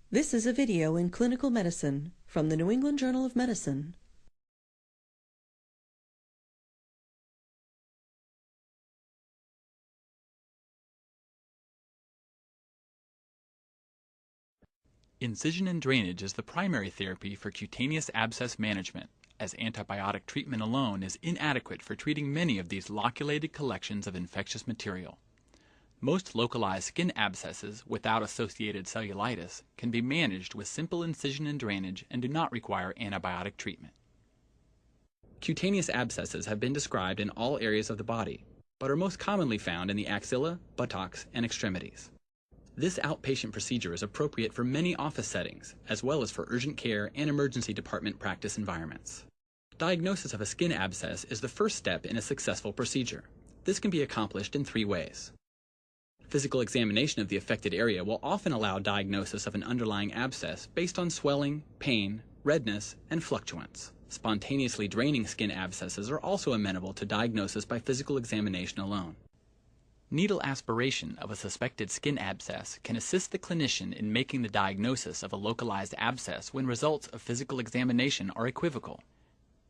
This is a video in clinical medicine from the New England Journal of Medicine. Incision and drainage is the primary therapy for cutaneous abscess management, as antibiotic treatment alone is inadequate for treating many of these loculated collections of infectious material. Most localized skin abscesses without associated cellulitis can be managed with simple incision and drainage and do not require antibiotic treatment. Cutaneous abscesses have been described in all areas of the body, but are most commonly found in the axilla, buttocks, and extremities. This outpatient procedure is appropriate for many office settings, as well as for urgent care and emergency department practice environments. Diagnosis of a skin abscess is the first step in a successful procedure. This can be accomplished in 3 ways. Physical examination of the affected area will often allow diagnosis of an underlying abscess based on swelling, pain, redness, and fluctuance. Spontaneously draining skin abscesses are also amenable to diagnosis by physical examination alone. Needle aspiration of a suspected skin abscess can assist the clinician in making the diagnosis of a localized abscess when results of physical examination are equivocal.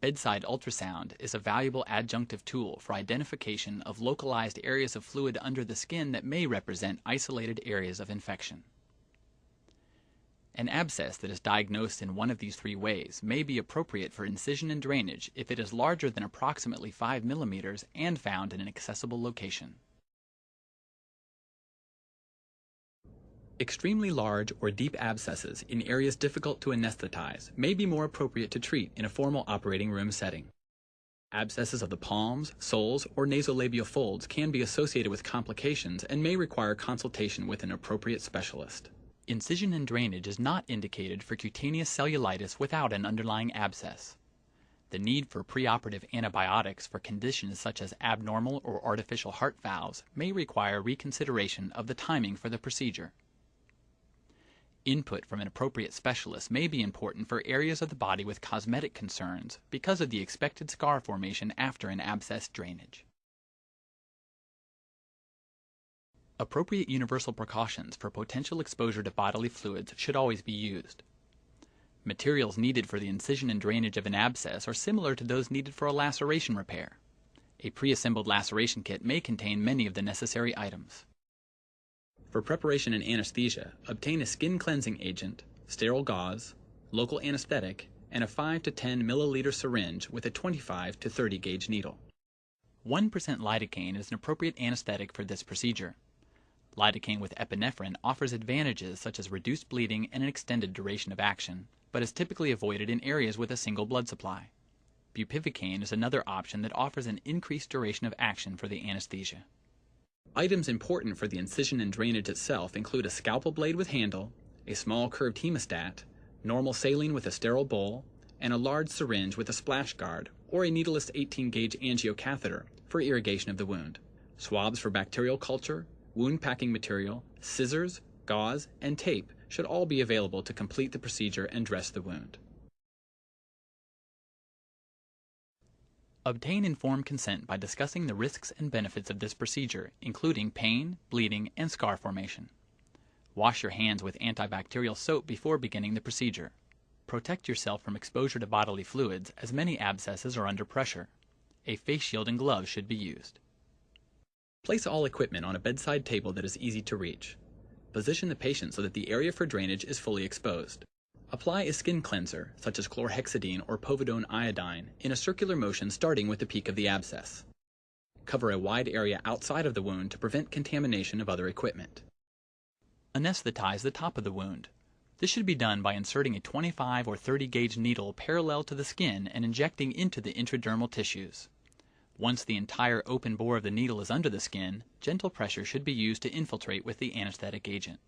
Bedside ultrasound is a valuable adjunctive tool for identification of localized areas of fluid under the skin that may represent isolated areas of infection. An abscess that is diagnosed in one of these 3 ways may be appropriate for incision and drainage if it is larger than approximately 5 millimeters and found in an accessible location. Extremely large or deep abscesses in areas difficult to anesthetize may be more appropriate to treat in a formal operating room setting. Abscesses of the palms, soles, or nasolabial folds can be associated with complications and may require consultation with an appropriate specialist. Incision and drainage is not indicated for cutaneous cellulitis without an underlying abscess. The need for preoperative antibiotics for conditions such as abnormal or artificial heart valves may require reconsideration of the timing for the procedure. Input from an appropriate specialist may be important for areas of the body with cosmetic concerns because of the expected scar formation after an abscess drainage. Appropriate universal precautions for potential exposure to bodily fluids should always be used. Materials needed for the incision and drainage of an abscess are similar to those needed for a laceration repair. A pre-assembled laceration kit may contain many of the necessary items. For preparation and anesthesia, obtain a skin cleansing agent, sterile gauze, local anesthetic, and a 5 to 10 milliliter syringe with a 25 to 30 gauge needle. 1% lidocaine is an appropriate anesthetic for this procedure. Lidocaine with epinephrine offers advantages such as reduced bleeding and an extended duration of action, but is typically avoided in areas with a single blood supply. Bupivacaine is another option that offers an increased duration of action for the anesthesia. Items important for the incision and drainage itself include a scalpel blade with handle, a small curved hemostat, normal saline with a sterile bowl, and a large syringe with a splash guard or a needleless 18-gauge angiocatheter for irrigation of the wound. Swabs for bacterial culture, wound packing material, scissors, gauze, and tape should all be available to complete the procedure and dress the wound. Obtain informed consent by discussing the risks and benefits of this procedure, including pain, bleeding, and scar formation. Wash your hands with antibacterial soap before beginning the procedure. Protect yourself from exposure to bodily fluids, as many abscesses are under pressure. A face shield and gloves should be used. Place all equipment on a bedside table that is easy to reach. Position the patient so that the area for drainage is fully exposed. Apply a skin cleanser, such as chlorhexidine or povidone iodine, in a circular motion starting with the peak of the abscess. Cover a wide area outside of the wound to prevent contamination of other equipment. Anesthetize the top of the wound. This should be done by inserting a 25 or 30 gauge needle parallel to the skin and injecting into the intradermal tissues. Once the entire open bore of the needle is under the skin, gentle pressure should be used to infiltrate with the anesthetic agent.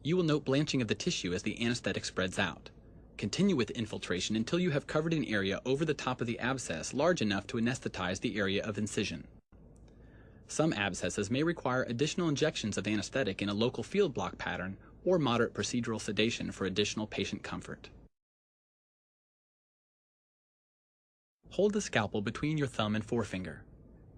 You will note blanching of the tissue as the anesthetic spreads out. Continue with infiltration until you have covered an area over the top of the abscess large enough to anesthetize the area of incision. Some abscesses may require additional injections of anesthetic in a local field block pattern or moderate procedural sedation for additional patient comfort. Hold the scalpel between your thumb and forefinger.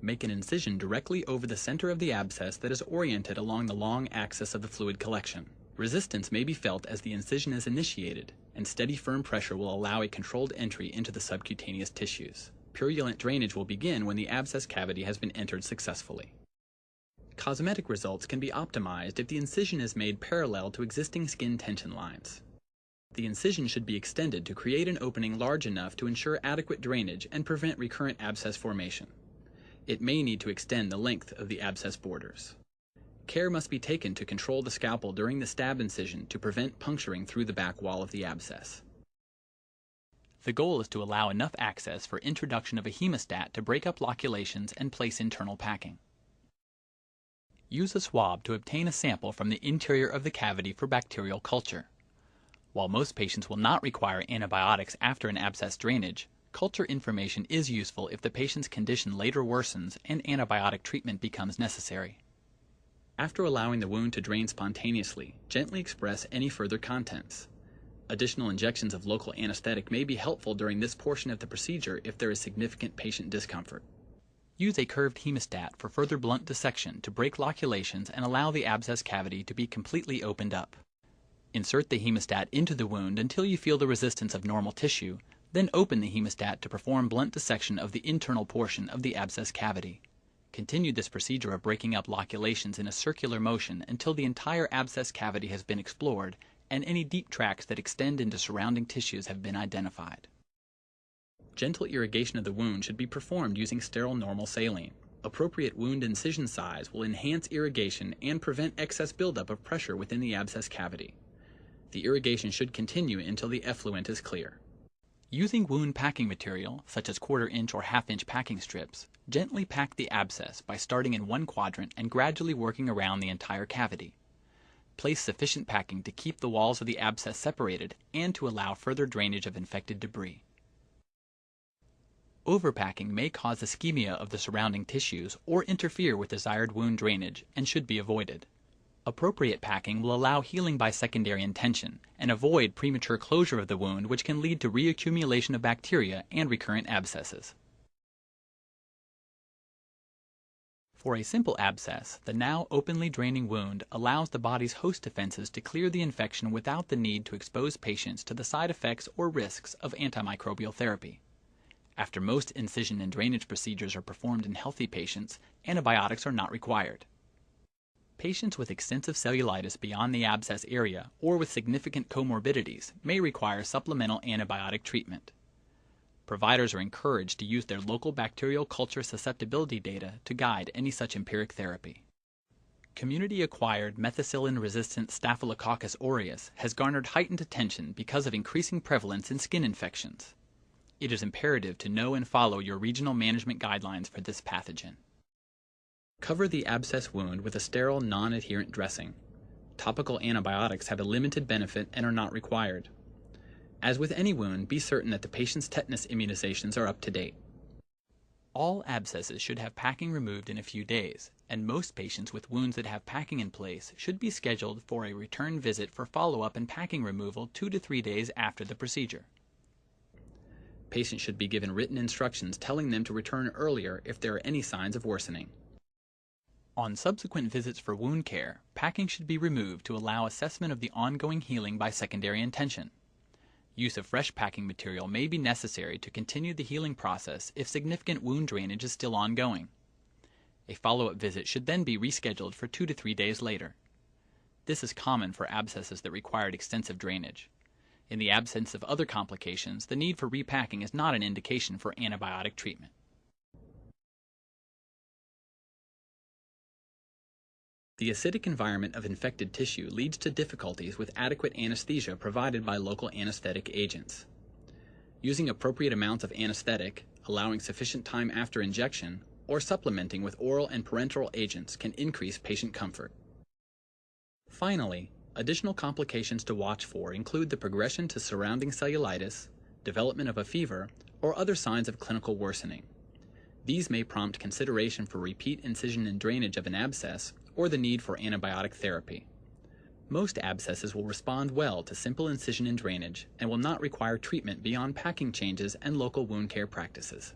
Make an incision directly over the center of the abscess that is oriented along the long axis of the fluid collection. Resistance may be felt as the incision is initiated, and steady firm pressure will allow a controlled entry into the subcutaneous tissues. Purulent drainage will begin when the abscess cavity has been entered successfully. Cosmetic results can be optimized if the incision is made parallel to existing skin tension lines. The incision should be extended to create an opening large enough to ensure adequate drainage and prevent recurrent abscess formation. It may need to extend the length of the abscess borders. Care must be taken to control the scalpel during the stab incision to prevent puncturing through the back wall of the abscess. The goal is to allow enough access for introduction of a hemostat to break up loculations and place internal packing. Use a swab to obtain a sample from the interior of the cavity for bacterial culture. While most patients will not require antibiotics after an abscess drainage, culture information is useful if the patient's condition later worsens and antibiotic treatment becomes necessary. After allowing the wound to drain spontaneously, gently express any further contents. Additional injections of local anesthetic may be helpful during this portion of the procedure if there is significant patient discomfort. Use a curved hemostat for further blunt dissection to break loculations and allow the abscess cavity to be completely opened up. Insert the hemostat into the wound until you feel the resistance of normal tissue, then open the hemostat to perform blunt dissection of the internal portion of the abscess cavity. Continue this procedure of breaking up loculations in a circular motion until the entire abscess cavity has been explored and any deep tracts that extend into surrounding tissues have been identified. Gentle irrigation of the wound should be performed using sterile normal saline. Appropriate wound incision size will enhance irrigation and prevent excess buildup of pressure within the abscess cavity. The irrigation should continue until the effluent is clear. Using wound packing material, such as 1/4 inch or 1/2 inch packing strips, gently pack the abscess by starting in one quadrant and gradually working around the entire cavity. Place sufficient packing to keep the walls of the abscess separated and to allow further drainage of infected debris. Overpacking may cause ischemia of the surrounding tissues or interfere with desired wound drainage and should be avoided. Appropriate packing will allow healing by secondary intention and avoid premature closure of the wound, which can lead to reaccumulation of bacteria and recurrent abscesses. For a simple abscess, the now openly draining wound allows the body's host defenses to clear the infection without the need to expose patients to the side effects or risks of antimicrobial therapy. After most incision and drainage procedures are performed in healthy patients, antibiotics are not required. Patients with extensive cellulitis beyond the abscess area or with significant comorbidities may require supplemental antibiotic treatment. Providers are encouraged to use their local bacterial culture susceptibility data to guide any such empiric therapy. Community-acquired methicillin-resistant Staphylococcus aureus has garnered heightened attention because of increasing prevalence in skin infections. It is imperative to know and follow your regional management guidelines for this pathogen. Cover the abscess wound with a sterile, non-adherent dressing. Topical antibiotics have a limited benefit and are not required. As with any wound, be certain that the patient's tetanus immunizations are up to date. All abscesses should have packing removed in a few days, and most patients with wounds that have packing in place should be scheduled for a return visit for follow-up and packing removal 2 to 3 days after the procedure. Patients should be given written instructions telling them to return earlier if there are any signs of worsening. On subsequent visits for wound care, packing should be removed to allow assessment of the ongoing healing by secondary intention. Use of fresh packing material may be necessary to continue the healing process if significant wound drainage is still ongoing. A follow-up visit should then be rescheduled for 2 to 3 days later. This is common for abscesses that required extensive drainage. In the absence of other complications, the need for repacking is not an indication for antibiotic treatment. The acidic environment of infected tissue leads to difficulties with adequate anesthesia provided by local anesthetic agents. Using appropriate amounts of anesthetic, allowing sufficient time after injection, or supplementing with oral and parenteral agents can increase patient comfort. Finally, additional complications to watch for include the progression to surrounding cellulitis, development of a fever, or other signs of clinical worsening. These may prompt consideration for repeat incision and drainage of an abscess or the need for antibiotic therapy. Most abscesses will respond well to simple incision and drainage and will not require treatment beyond packing changes and local wound care practices.